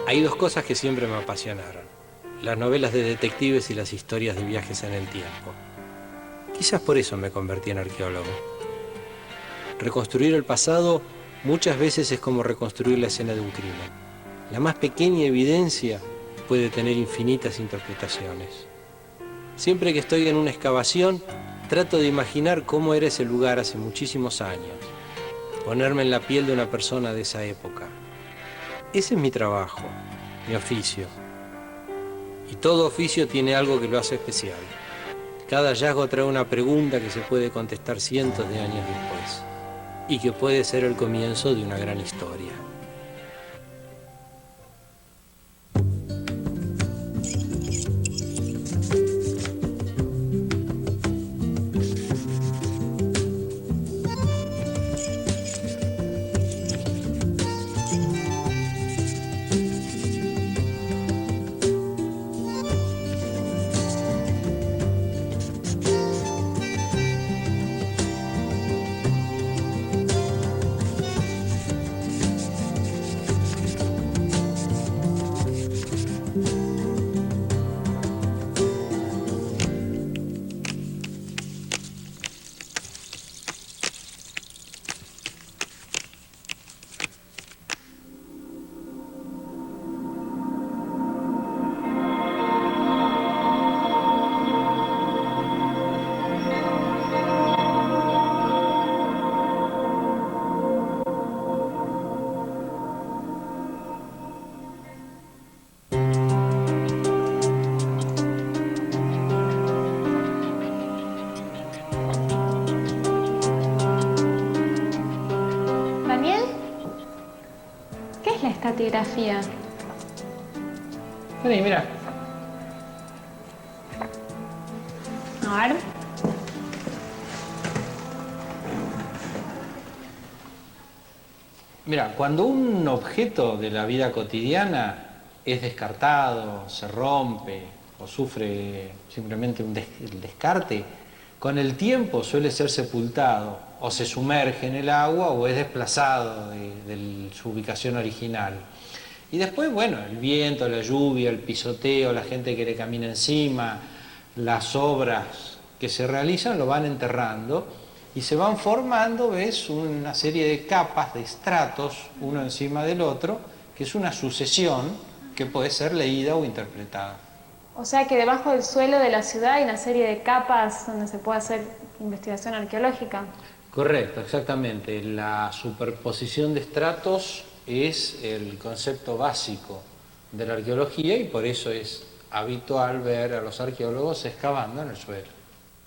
Hay dos cosas que siempre me apasionaron: las novelas de detectives y las historias de viajes en el tiempo. Quizás por eso me convertí en arqueólogo. Reconstruir el pasado muchas veces es como reconstruir la escena de un crimen. La más pequeña evidencia puede tener infinitas interpretaciones. Siempre que estoy en una excavación, trato de imaginar cómo era ese lugar hace muchísimos años, ponerme en la piel de una persona de esa época. Ese es mi trabajo, mi oficio. Y todo oficio tiene algo que lo hace especial. Cada hallazgo trae una pregunta que se puede contestar cientos de años después, y que puede ser el comienzo de una gran historia. Estratigrafía. Vení, mira. A ver. Mira, cuando un objeto de la vida cotidiana es descartado, se rompe o sufre simplemente el descarte, con el tiempo suele ser sepultado o se sumerge en el agua o es desplazado de su ubicación original. Y después, bueno, el viento, la lluvia, el pisoteo, la gente que le camina encima, las obras que se realizan lo van enterrando y se van formando, ¿ves?, una serie de capas, de estratos, uno encima del otro, que es una sucesión que puede ser leída o interpretada. O sea que debajo del suelo de la ciudad hay una serie de capas donde se puede hacer investigación arqueológica. Correcto, exactamente. La superposición de estratos es el concepto básico de la arqueología y por eso es habitual ver a los arqueólogos excavando en el suelo.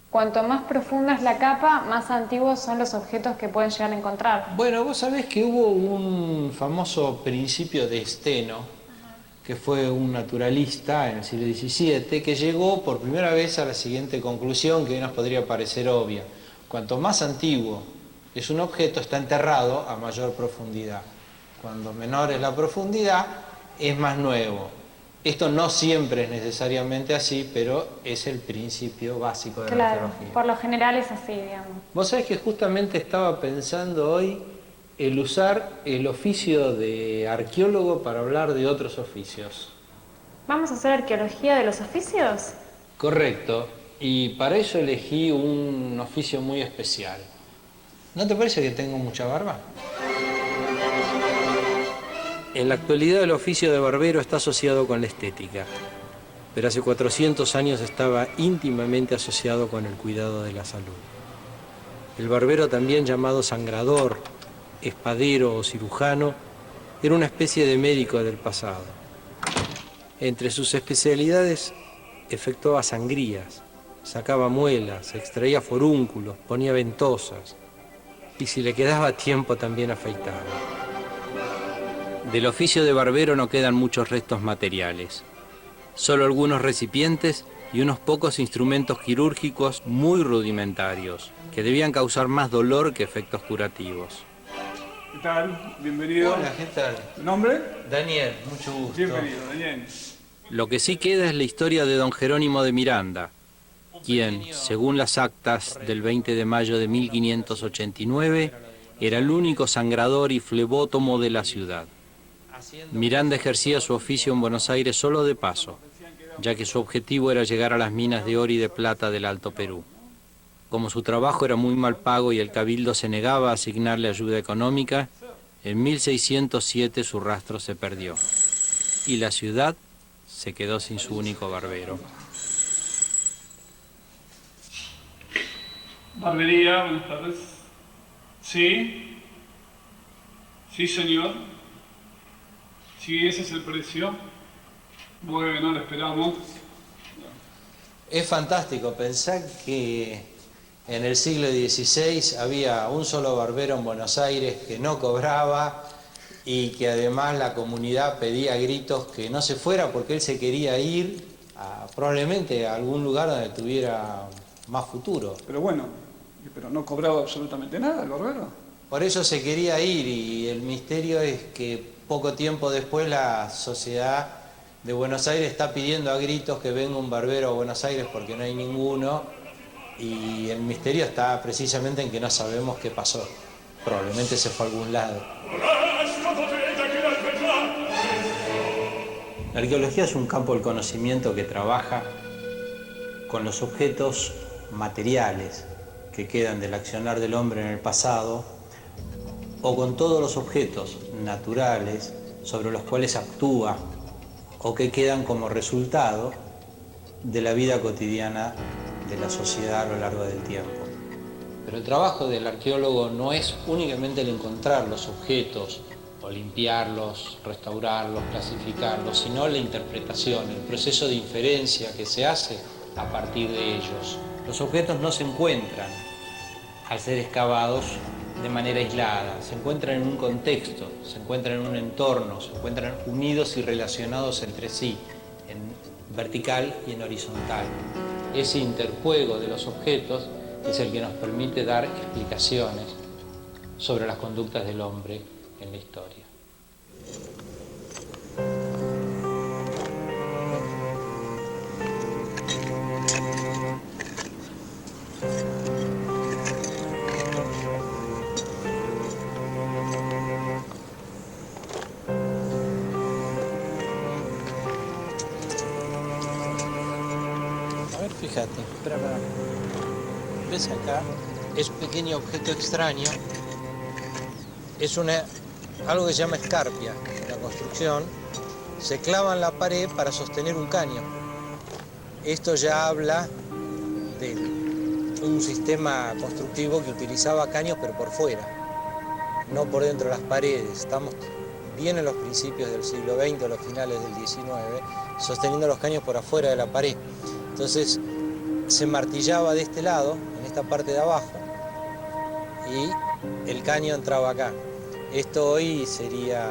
Cuanto más profunda es la capa, más antiguos son los objetos que pueden llegar a encontrar. Bueno, vos sabés que hubo un famoso principio de Steno, que fue un naturalista en el siglo XVII, que llegó por primera vez a la siguiente conclusión que hoy nos podría parecer obvia. Cuanto más antiguo es un objeto, está enterrado a mayor profundidad. Cuando menor es la profundidad, es más nuevo. Esto no siempre es necesariamente así, pero es el principio básico de la arqueología. Por lo general es así, digamos. Vos sabés que justamente estaba pensando hoy el usar el oficio de arqueólogo para hablar de otros oficios. ¿Vamos a hacer arqueología de los oficios? Correcto, y para eso elegí un oficio muy especial. ¿No te parece que tengo mucha barba? En la actualidad el oficio de barbero está asociado con la estética, pero hace 400 años estaba íntimamente asociado con el cuidado de la salud. El barbero, también llamado sangrador, espadero o cirujano, era una especie de médico del pasado. Entre sus especialidades efectuaba sangrías, sacaba muelas, extraía forúnculos, ponía ventosas y si le quedaba tiempo también afeitaba. Del oficio de barbero no quedan muchos restos materiales, solo algunos recipientes y unos pocos instrumentos quirúrgicos muy rudimentarios, que debían causar más dolor que efectos curativos. ¿Qué tal? Bienvenido. Hola, ¿qué tal? ¿Tu nombre? Daniel, mucho gusto. Bienvenido, Daniel. Lo que sí queda es la historia de don Jerónimo de Miranda, quien, según las actas del 20 de mayo de 1589, era el único sangrador y flebótomo de la ciudad. Miranda ejercía su oficio en Buenos Aires solo de paso, ya que su objetivo era llegar a las minas de oro y de plata del Alto Perú. Como su trabajo era muy mal pago y el cabildo se negaba a asignarle ayuda económica, en 1607 su rastro se perdió y la ciudad se quedó sin su único barbero. Barbería, buenas tardes. Sí. Sí, señor. Sí, ese es el precio. Bueno, lo esperamos. Es fantástico pensar que en el siglo XVI había un solo barbero en Buenos Aires que no cobraba y que además la comunidad pedía a gritos que no se fuera porque él se quería ir probablemente a algún lugar donde tuviera más futuro. Pero bueno, pero no cobraba absolutamente nada el barbero. Por eso se quería ir y el misterio es que poco tiempo después la sociedad de Buenos Aires está pidiendo a gritos que venga un barbero a Buenos Aires porque no hay ninguno y el misterio está precisamente en que no sabemos qué pasó. Probablemente se fue a algún lado. La arqueología es un campo del conocimiento que trabaja con los objetos materiales que quedan del accionar del hombre en el pasado o con todos los objetos naturales sobre los cuales actúa o que quedan como resultado de la vida cotidiana de la sociedad a lo largo del tiempo. Pero el trabajo del arqueólogo no es únicamente el encontrar los objetos o limpiarlos, restaurarlos, clasificarlos, sino la interpretación, el proceso de inferencia que se hace a partir de ellos. Los objetos no se encuentran al ser excavados de manera aislada, se encuentran en un contexto, se encuentran en un entorno, se encuentran unidos y relacionados entre sí, en vertical y en horizontal. Ese interjuego de los objetos es el que nos permite dar explicaciones sobre las conductas del hombre en la historia. A ver, fíjate, espera. ¿Ves acá? Es un pequeño objeto extraño. Es algo que se llama escarpia en la construcción. Se clava en la pared para sostener un caño. Esto ya habla de un sistema constructivo que utilizaba caños pero por fuera, no por dentro de las paredes. Estamos bien en los principios del siglo XX, o los finales del XIX, sosteniendo los caños por afuera de la pared. Entonces se martillaba de este lado, en esta parte de abajo, y el caño entraba acá. Esto hoy sería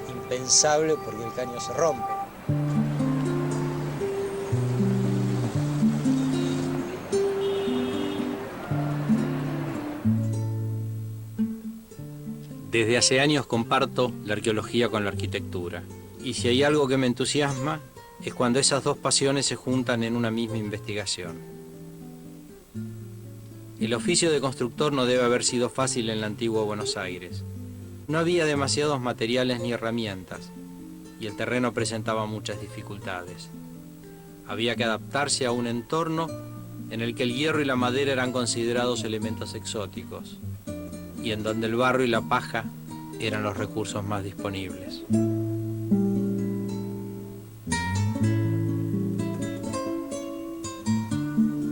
impensable porque el caño se rompe. Desde hace años comparto la arqueología con la arquitectura. Y si hay algo que me entusiasma, es cuando esas dos pasiones se juntan en una misma investigación. El oficio de constructor no debe haber sido fácil en la antigua Buenos Aires. No había demasiados materiales ni herramientas, y el terreno presentaba muchas dificultades. Había que adaptarse a un entorno en el que el hierro y la madera eran considerados elementos exóticos, y en donde el barro y la paja eran los recursos más disponibles.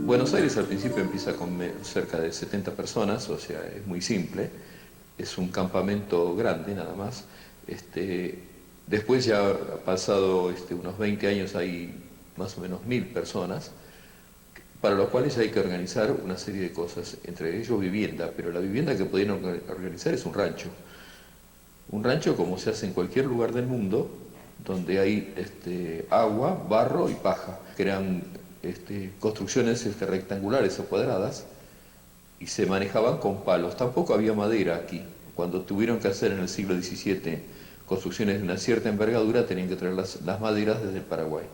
Buenos Aires al principio empieza con cerca de 70 personas, o sea, es muy simple, es un campamento grande nada más. Después ya ha pasado unos 20 años, hay más o menos 1000 personas, para los cuales hay que organizar una serie de cosas, entre ellos vivienda, pero la vivienda que podían organizar es un rancho. Un rancho como se hace en cualquier lugar del mundo, donde hay agua, barro y paja, que eran construcciones rectangulares o cuadradas, y se manejaban con palos. Tampoco había madera aquí. Cuando tuvieron que hacer en el siglo XVII construcciones de una cierta envergadura, tenían que traer las maderas desde el Paraguay.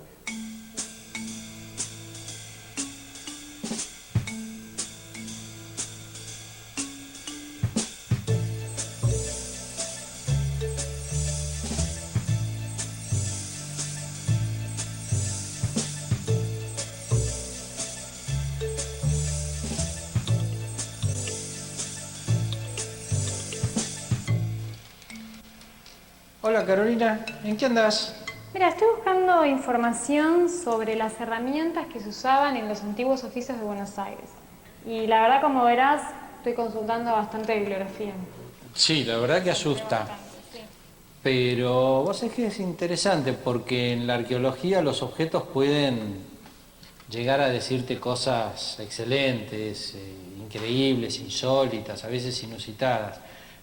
Hola Carolina, ¿en qué andas? Mira, estoy buscando información sobre las herramientas que se usaban en los antiguos oficios de Buenos Aires. Y la verdad, como verás, estoy consultando bastante bibliografía. Sí, la verdad que asusta. Pero vos sabés que es interesante porque en la arqueología los objetos pueden llegar a decirte cosas excelentes, increíbles, insólitas, a veces inusitadas,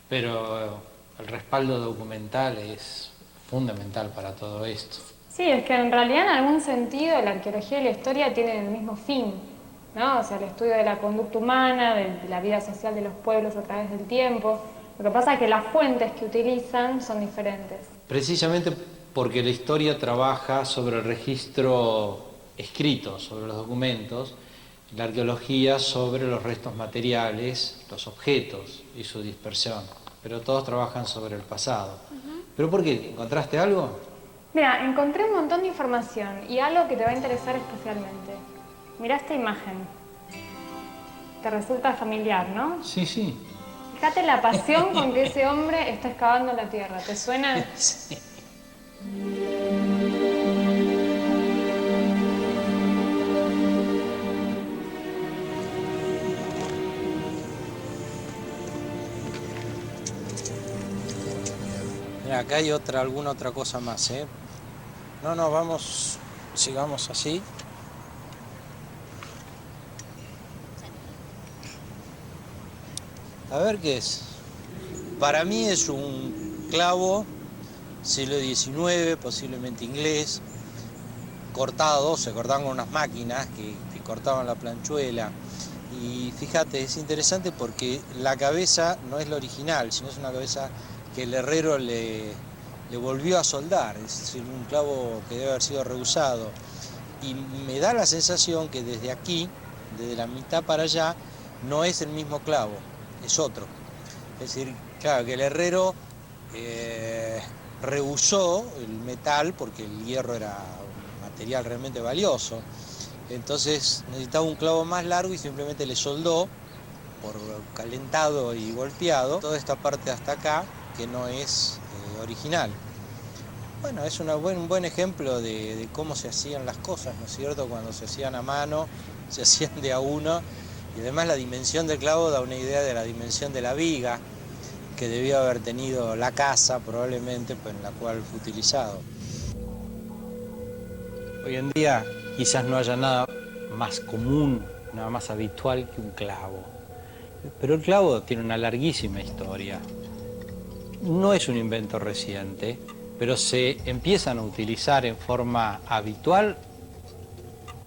pero el respaldo documental es fundamental para todo esto. Sí, es que en realidad en algún sentido la arqueología y la historia tienen el mismo fin, ¿no? O sea, el estudio de la conducta humana, de la vida social de los pueblos a través del tiempo. Lo que pasa es que las fuentes que utilizan son diferentes. Precisamente porque la historia trabaja sobre el registro escrito, sobre los documentos, la arqueología sobre los restos materiales, los objetos y su dispersión, pero todos trabajan sobre el pasado. ¿Pero por qué? ¿Encontraste algo? Mira, encontré un montón de información y algo que te va a interesar especialmente. Mirá esta imagen. Te resulta familiar, ¿no? Sí, sí. Fíjate la pasión con que ese hombre está excavando la tierra. ¿Te suena? Sí. Mira, acá hay alguna otra cosa más, ¿eh? No, no, vamos, sigamos así. A ver qué es. Para mí es un clavo, siglo XIX, posiblemente inglés, cortado, se cortaban con unas máquinas que cortaban la planchuela. Y fíjate, es interesante porque la cabeza no es la original, sino es una cabeza que el herrero le volvió a soldar, es decir, un clavo que debe haber sido reusado. Y me da la sensación que desde aquí, desde la mitad para allá, no es el mismo clavo, es otro. Es decir, claro, que el herrero rehusó el metal porque el hierro era un material realmente valioso. Entonces necesitaba un clavo más largo y simplemente le soldó por calentado y golpeado toda esta parte hasta acá que no es original. Bueno, es un buen ejemplo de cómo se hacían las cosas, ¿no es cierto? Cuando se hacían a mano, se hacían de a uno, y además la dimensión del clavo da una idea de la dimensión de la viga que debió haber tenido la casa probablemente, pues, en la cual fue utilizado. Hoy en día quizás no haya nada más común, nada más habitual que un clavo. Pero el clavo tiene una larguísima historia. No es un invento reciente, pero se empiezan a utilizar en forma habitual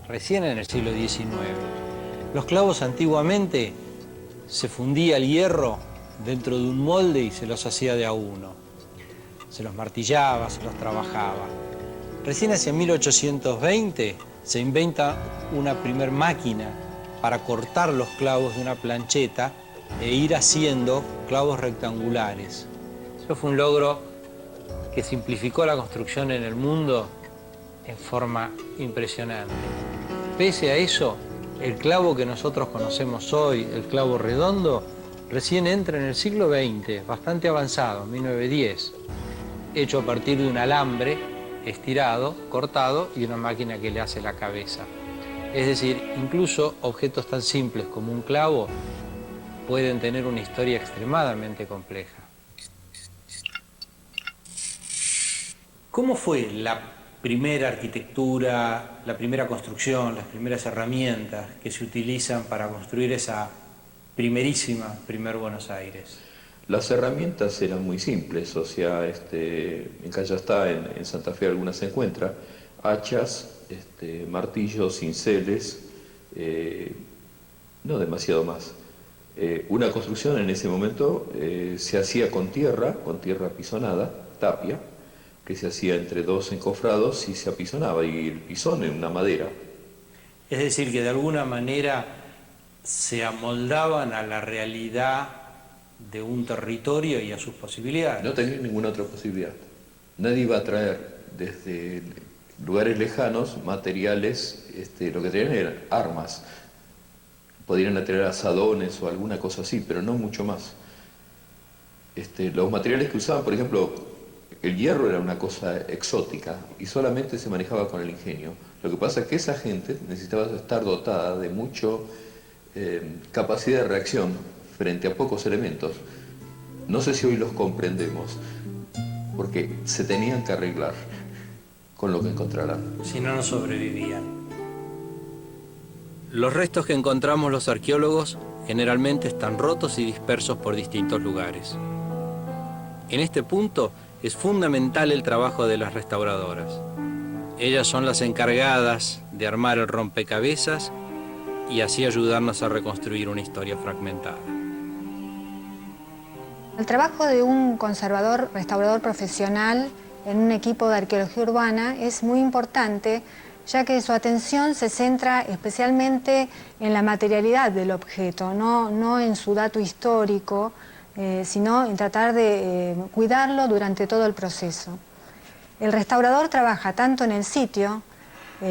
recién en el siglo XIX. Los clavos antiguamente se fundía el hierro dentro de un molde y se los hacía de a uno. Se los martillaba, se los trabajaba. Recién hacia 1820 se inventa una primer máquina para cortar los clavos de una plancheta e ir haciendo clavos rectangulares. Eso fue un logro que simplificó la construcción en el mundo en forma impresionante. Pese a eso, el clavo que nosotros conocemos hoy, el clavo redondo, recién entra en el siglo XX, bastante avanzado, 1910, hecho a partir de un alambre estirado, cortado y una máquina que le hace la cabeza. Es decir, incluso objetos tan simples como un clavo pueden tener una historia extremadamente compleja. ¿Cómo fue la primera arquitectura, la primera construcción, las primeras herramientas que se utilizan para construir esa primer Buenos Aires? Las herramientas eran muy simples, o sea, en Callastá, en Santa Fe algunas se encuentran, hachas, martillos, cinceles, no demasiado más. Una construcción en ese momento se hacía con tierra pisonada, tapia, que se hacía entre dos encofrados y se apisonaba, y el pisón en una madera. Es decir, que de alguna manera se amoldaban a la realidad de un territorio y a sus posibilidades. No tenía ninguna otra posibilidad. Nadie iba a traer desde lugares lejanos materiales, lo que tenían eran armas. Podrían traer asadones o alguna cosa así, pero no mucho más. Los materiales que usaban, por ejemplo, el hierro era una cosa exótica y solamente se manejaba con el ingenio. Lo que pasa es que esa gente necesitaba estar dotada de mucha capacidad de reacción frente a pocos elementos. No sé si hoy los comprendemos, porque se tenían que arreglar con lo que encontraran. Si no, no sobrevivían. Los restos que encontramos los arqueólogos generalmente están rotos y dispersos por distintos lugares. En este punto es fundamental el trabajo de las restauradoras. Ellas son las encargadas de armar el rompecabezas y así ayudarnos a reconstruir una historia fragmentada. El trabajo de un conservador, restaurador profesional en un equipo de arqueología urbana es muy importante, ya que su atención se centra especialmente en la materialidad del objeto, no en su dato histórico, sino en tratar de cuidarlo durante todo el proceso. El restaurador trabaja tanto en el sitio,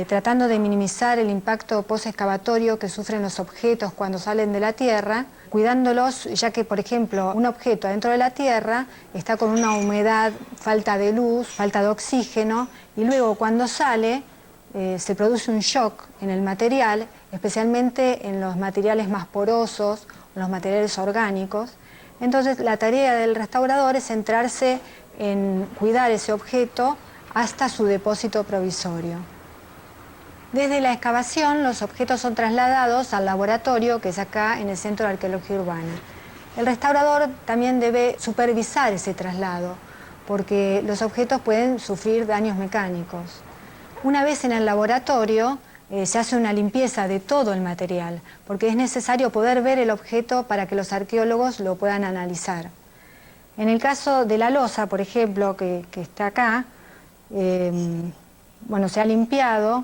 tratando de minimizar el impacto post-excavatorio que sufren los objetos cuando salen de la tierra, cuidándolos, ya que, por ejemplo, un objeto adentro de la tierra está con una humedad, falta de luz, falta de oxígeno, y luego cuando sale se produce un shock en el material, especialmente en los materiales más porosos, los materiales orgánicos. Entonces, la tarea del restaurador es centrarse en cuidar ese objeto hasta su depósito provisorio. Desde la excavación, los objetos son trasladados al laboratorio, que es acá en el Centro de Arqueología Urbana. El restaurador también debe supervisar ese traslado, porque los objetos pueden sufrir daños mecánicos. Una vez en el laboratorio, se hace una limpieza de todo el material, porque es necesario poder ver el objeto para que los arqueólogos lo puedan analizar. En el caso de la losa, por ejemplo, que está acá, bueno, se ha limpiado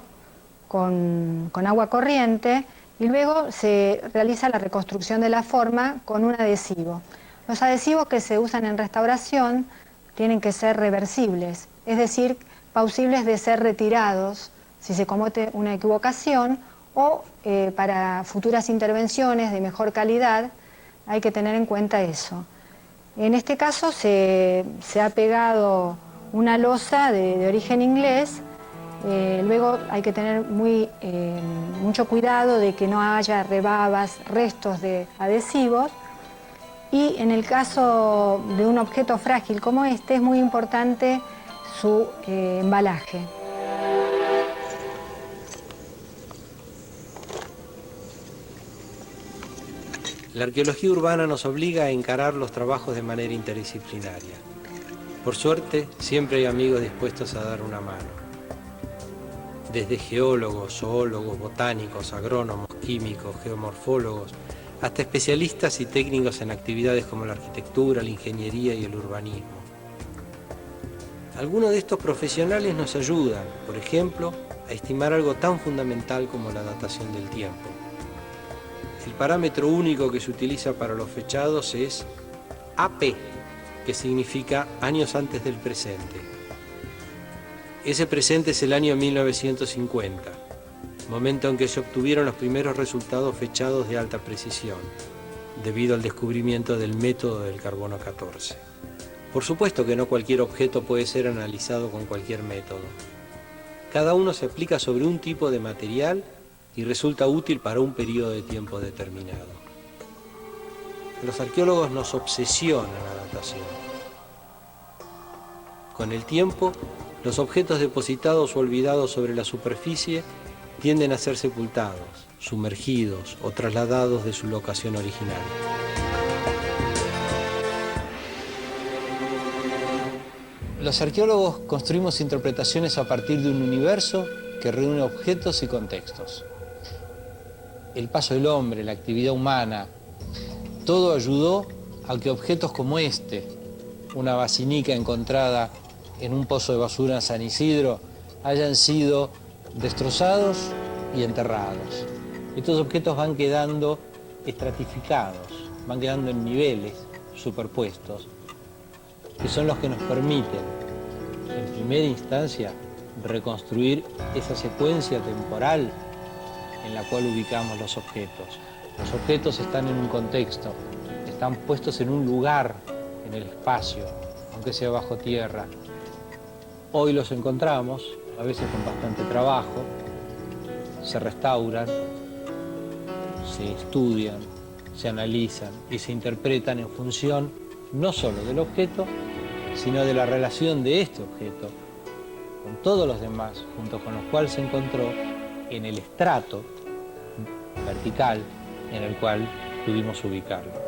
con agua corriente y luego se realiza la reconstrucción de la forma con un adhesivo. Los adhesivos que se usan en restauración tienen que ser reversibles, es decir, plausibles de ser retirados si se comete una equivocación o para futuras intervenciones de mejor calidad hay que tener en cuenta eso. En este caso se ha pegado una losa de origen inglés. Luego hay que tener mucho cuidado de que no haya rebabas, restos de adhesivos. Y en el caso de un objeto frágil como este es muy importante su embalaje. La arqueología urbana nos obliga a encarar los trabajos de manera interdisciplinaria. Por suerte, siempre hay amigos dispuestos a dar una mano. Desde geólogos, zoólogos, botánicos, agrónomos, químicos, geomorfólogos, hasta especialistas y técnicos en actividades como la arquitectura, la ingeniería y el urbanismo. Algunos de estos profesionales nos ayudan, por ejemplo, a estimar algo tan fundamental como la datación del tiempo. El parámetro único que se utiliza para los fechados es AP, que significa años antes del presente. Ese presente es el año 1950, momento en que se obtuvieron los primeros resultados fechados de alta precisión, debido al descubrimiento del método del carbono 14. Por supuesto que no cualquier objeto puede ser analizado con cualquier método. Cada uno se aplica sobre un tipo de material y resulta útil para un periodo de tiempo determinado. Los arqueólogos nos obsesiona la datación. Con el tiempo, los objetos depositados o olvidados sobre la superficie tienden a ser sepultados, sumergidos o trasladados de su locación original. Los arqueólogos construimos interpretaciones a partir de un universo que reúne objetos y contextos. El paso del hombre, la actividad humana, todo ayudó a que objetos como este, una basinica encontrada en un pozo de basura en San Isidro, hayan sido destrozados y enterrados. Estos objetos van quedando estratificados, van quedando en niveles superpuestos, que son los que nos permiten, en primera instancia, reconstruir esa secuencia temporal en la cual ubicamos los objetos. Los objetos están en un contexto, están puestos en un lugar en el espacio, aunque sea bajo tierra, Hoy los encontramos, a veces con bastante trabajo, se restauran, se estudian, se analizan y se interpretan en función no solo del objeto, sino de la relación de este objeto con todos los demás, junto con los cuales se encontró en el estrato vertical en el cual pudimos ubicarlo.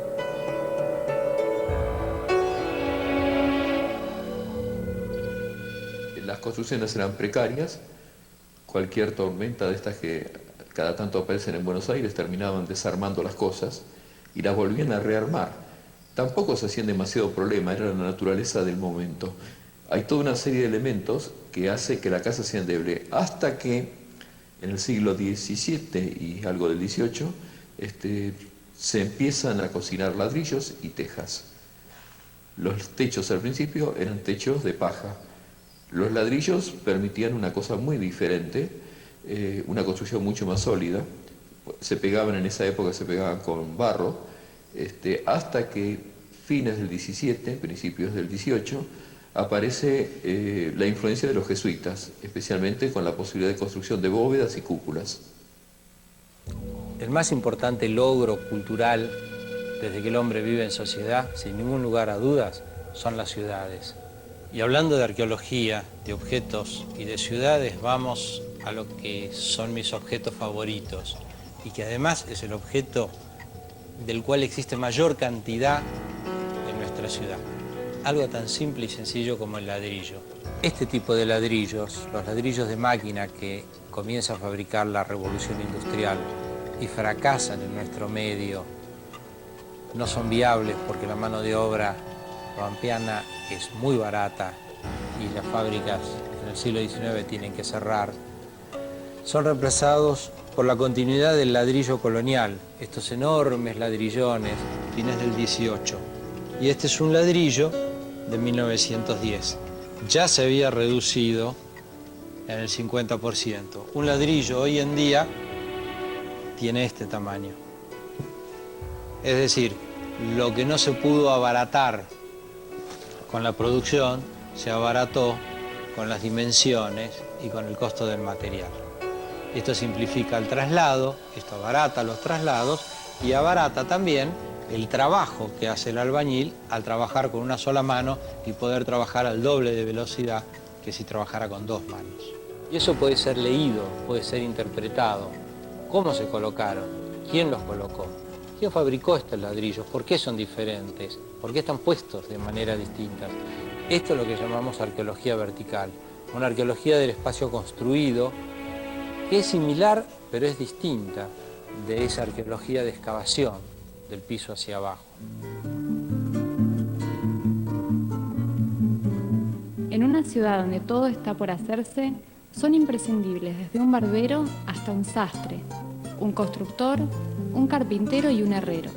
Las construcciones eran precarias, cualquier tormenta de estas que cada tanto aparecen en Buenos Aires terminaban desarmando las cosas y las volvían a rearmar. Tampoco se hacían demasiado problema, era la naturaleza del momento. Hay toda una serie de elementos que hace que la casa sea endeble, hasta que en el siglo XVII y algo del XVIII se empiezan a cocinar ladrillos y tejas. Los techos al principio eran techos de paja. Los ladrillos permitían una cosa muy diferente, una construcción mucho más sólida. Se pegaban en esa época, se pegaban con barro, hasta que fines del XVII, principios del XVIII, aparece la influencia de los jesuitas, especialmente con la posibilidad de construcción de bóvedas y cúpulas. El más importante logro cultural desde que el hombre vive en sociedad, sin ningún lugar a dudas, son las ciudades. Y hablando de arqueología, de objetos y de ciudades, vamos a lo que son mis objetos favoritos y que además es el objeto del cual existe mayor cantidad en nuestra ciudad. Algo tan simple y sencillo como el ladrillo. Este tipo de ladrillos, los ladrillos de máquina que comienza a fabricar la revolución industrial y fracasan en nuestro medio, no son viables porque la mano de obra pampeana es muy barata y las fábricas en el siglo XIX tienen que cerrar, son reemplazados por la continuidad del ladrillo colonial, estos enormes ladrillones, fines del XVIII. Y este es un ladrillo de 1910. Ya se había reducido en el 50%. Un ladrillo hoy en día tiene este tamaño. Es decir, lo que no se pudo abaratar con la producción, se abarató con las dimensiones y con el costo del material. Esto simplifica el traslado, esto abarata los traslados y abarata también el trabajo que hace el albañil al trabajar con una sola mano y poder trabajar al doble de velocidad que si trabajara con dos manos. Y eso puede ser leído, puede ser interpretado. ¿Cómo se colocaron? ¿Quién los colocó? ¿Quién fabricó estos ladrillos? ¿Por qué son diferentes? ¿Por qué están puestos de manera distinta? Esto es lo que llamamos arqueología vertical, una arqueología del espacio construido que es similar, pero es distinta de esa arqueología de excavación del piso hacia abajo. En una ciudad donde todo está por hacerse, son imprescindibles desde un barbero hasta un sastre, un constructor, un carpintero y un herrero.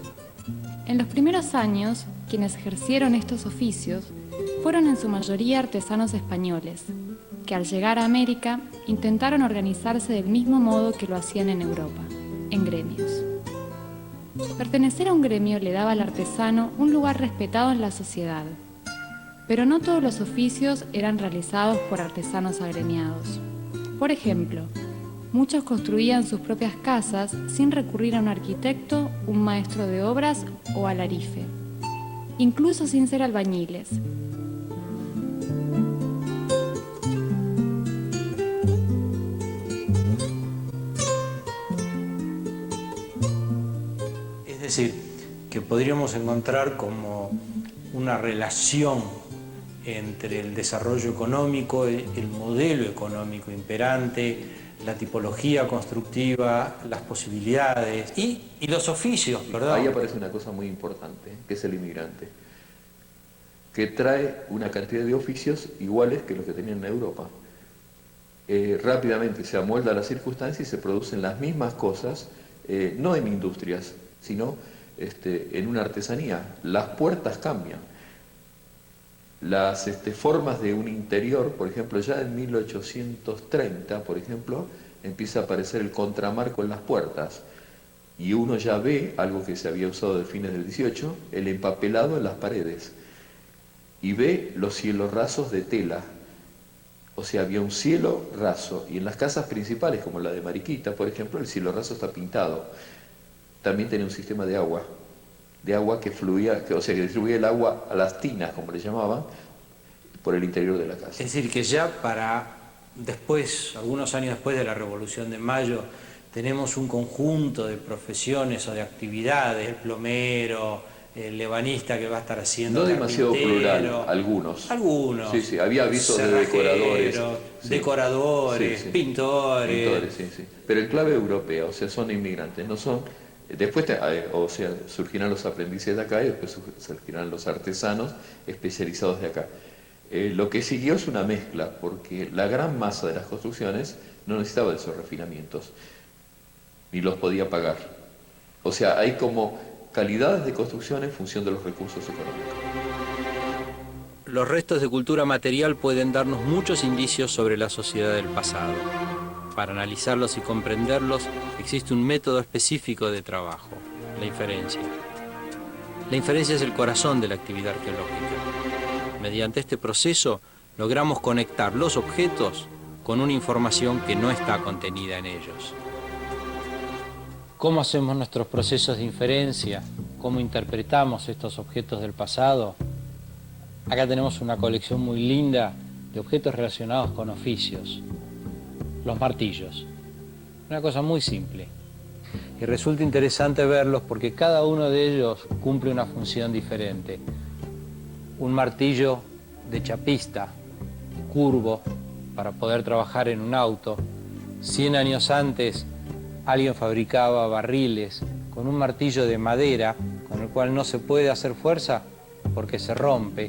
En los primeros años, quienes ejercieron estos oficios fueron en su mayoría artesanos españoles, que al llegar a América intentaron organizarse del mismo modo que lo hacían en Europa, en gremios. Pertenecer a un gremio le daba al artesano un lugar respetado en la sociedad, pero no todos los oficios eran realizados por artesanos agremiados. Por ejemplo, muchos construían sus propias casas sin recurrir a un arquitecto, un maestro de obras o alarife, incluso sin ser albañiles. Es decir, que podríamos encontrar como una relación entre el desarrollo económico, el modelo económico imperante, la tipología constructiva, las posibilidades y los oficios, ¿verdad? Ahí aparece una cosa muy importante, que es el inmigrante, que trae una cantidad de oficios iguales que los que tenían en Europa. Rápidamente se amolda la circunstancia y se producen las mismas cosas, no en industrias, sino en una artesanía. Las puertas cambian. Las formas de un interior, por ejemplo, ya en 1830, por ejemplo, empieza a aparecer el contramarco en las puertas y uno ya ve, algo que se había usado de fines del 18, el empapelado en las paredes y ve los cielos rasos de tela. O sea, había un cielo raso. Y en las casas principales, como la de Mariquita, por ejemplo, el cielo raso está pintado. También tenía un sistema de agua que fluía, o sea, que distribuía el agua a las tinas, como le llamaban, por el interior de la casa. Es decir, que ya para después, algunos años después de la Revolución de Mayo, tenemos un conjunto de profesiones o de actividades, el plomero, el ebanista que va a estar haciendo No demasiado plural, algunos. Algunos. Sí, sí, había avisos de decoradores. Sí. Decoradores, Sí, sí. Pintores. Pintores, sí, sí. Pero en clave europea, o sea, son inmigrantes, no son... Después, o sea, surgirán los aprendices de acá y después surgirán los artesanos especializados de acá. Lo que siguió es una mezcla, porque la gran masa de las construcciones no necesitaba de esos refinamientos, ni los podía pagar. O sea, hay como calidades de construcción en función de los recursos económicos. Los restos de cultura material pueden darnos muchos indicios sobre la sociedad del pasado. Para analizarlos y comprenderlos, existe un método específico de trabajo, la inferencia. La inferencia es el corazón de la actividad arqueológica. Mediante este proceso, logramos conectar los objetos con una información que no está contenida en ellos. ¿Cómo hacemos nuestros procesos de inferencia? ¿Cómo interpretamos estos objetos del pasado? Acá tenemos una colección muy linda de objetos relacionados con oficios. Los martillos. Una cosa muy simple. Y resulta interesante verlos porque cada uno de ellos cumple una función diferente. Un martillo de chapista, curvo, para poder trabajar en un auto. 100 años antes, alguien fabricaba barriles con un martillo de madera, con el cual no se puede hacer fuerza porque se rompe,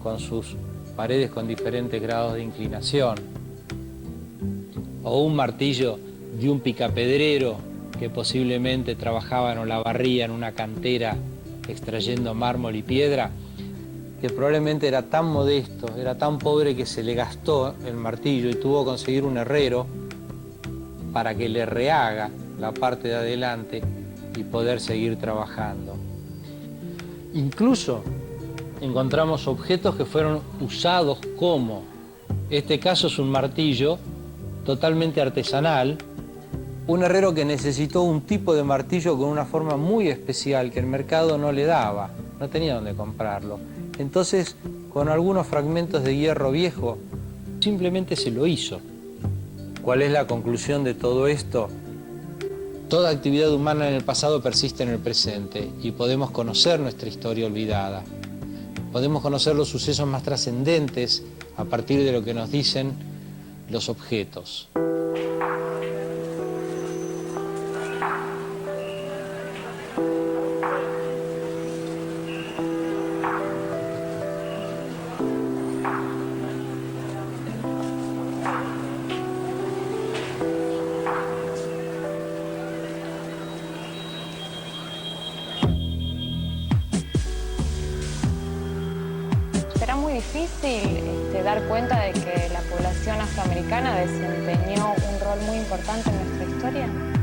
con sus paredes con diferentes grados de inclinación. O un martillo de un picapedrero que posiblemente trabajaba en Olavarría en una cantera extrayendo mármol y piedra, que probablemente era tan modesto, era tan pobre que se le gastó el martillo y tuvo que conseguir un herrero para que le rehaga la parte de adelante y poder seguir trabajando. Incluso encontramos objetos que fueron usados como, este caso es un martillo totalmente artesanal, un herrero que necesitó un tipo de martillo con una forma muy especial que el mercado no le daba, no tenía dónde comprarlo. Entonces, con algunos fragmentos de hierro viejo, simplemente se lo hizo. ¿Cuál es la conclusión de todo esto? Toda actividad humana en el pasado persiste en el presente y podemos conocer nuestra historia olvidada. Podemos conocer los sucesos más trascendentes a partir de lo que nos dicen los objetos. Será muy difícil dar cuenta de que la población afroamericana desempeñó un rol muy importante en nuestra historia.